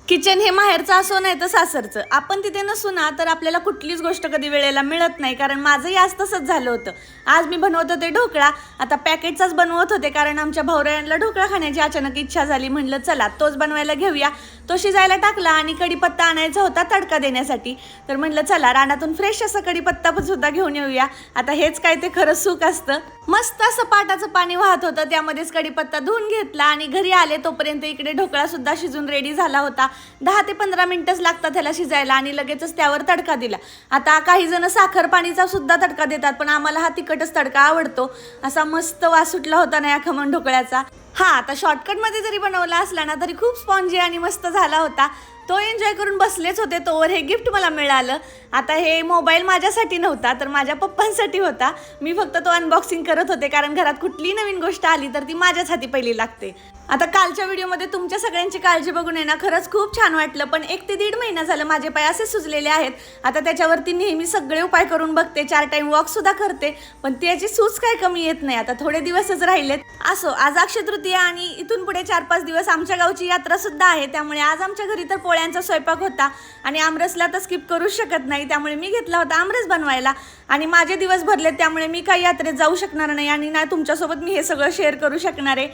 Kitchen हे माहेरचं असो नाही तर सासरचं, आपण तिथे नसू ना तर आपल्याला कुठलीच गोष्ट कधी वेळेला मिळत नाही. कारण माझंही आज तसंच झालं होतं. आज मी बनवत होते ढोकळा, आता पॅकेटचाच बनवत होते कारण आमच्या भावरायांना ढोकळा खाण्याची अचानक इच्छा झाली. म्हणलं चला तोच बनवायला घेऊया. तो शिजायला टाकला आणि कढीपत्ता आणायचा होता तडका देण्यासाठी. तर म्हणलं चला रानातून फ्रेश असा कढीपत्ता सुद्धा घेऊन येऊया. आता हेच काय ते खरं सुख असतं. मस्त असं पाटाचं पाणी वाहत होतं, त्यामध्येच कढीपत्ता धुवून घेतला आणि घरी आले तोपर्यंत इकडे ढोकळा सुद्धा शिजून रेडी झाला होता. 10 ते 15 मिनिटच लागतात त्याला शिजायला आणि लगेचच त्यावर तडका दिला. आता काही जण साखर पाणीचा सुद्धा तडका देतात, पण आम्हाला हा तिखटच तडका आवडतो. असा मस्त वास सुटला होता ना या खमण ढोकळ्याचा. हा आता शॉर्टकटमध्ये जरी बनवला असला ना तरी खूप स्पॉन्जी आणि मस्त झाला होता. तो एन्जॉय करून बसलेच होते तोवर हे गिफ्ट मला मिळालं. आता हे मोबाईल माझ्यासाठी नव्हता तर माझ्या पप्पांसाठी होता. मी फक्त तो अनबॉक्सिंग करत होते कारण घरात कुठलीही नवीन गोष्ट आली तर ती माझ्याच हाती पहिली लागते. आता कालच्या व्हिडिओमध्ये तुमच्या सगळ्यांची काळजी बघून आहे ना खरंच खूप छान वाटलं. पण 1 ते 1.5 महिना झालं माझे पाय असे सुजलेले आहेत. आता त्याच्यावरती नेहमी सगळे उपाय करून बघते, 4 टाइम वॉक सुद्धा करते, पण त्याची सूज काय कमी येत नाही. आता थोडे दिवसच राहिलेत. असो, आज अक्षय तृतीया आणि इथून पुढे 4-5 दिवस आमच्या गावची यात्रा सुद्धा आहे. त्यामुळे आज आमच्या घरी तर पोळ्यांचा स्वयंपाक होता आणि आमरसला तर स्किप करू शकत नाही. त्यामुळे मी घेतला होता आमरस बनवायला आणि माझे दिवस भरले. त्यामुळे मी काही यात्रेत जाऊ शकणार नाही आणि नाही तुमच्यासोबत मी हे सगळं शेअर करू शकणार आहे.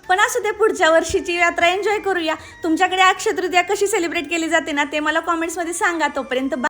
पण असू दे, पुढच्या वर्षीची यात्रा एन्जॉय करूया. तुमच्याकडे अक्षय तृतीया कशी सेलिब्रेट केली जाते ना ते मला कॉमेंट्समध्ये सांगा. तोपर्यंत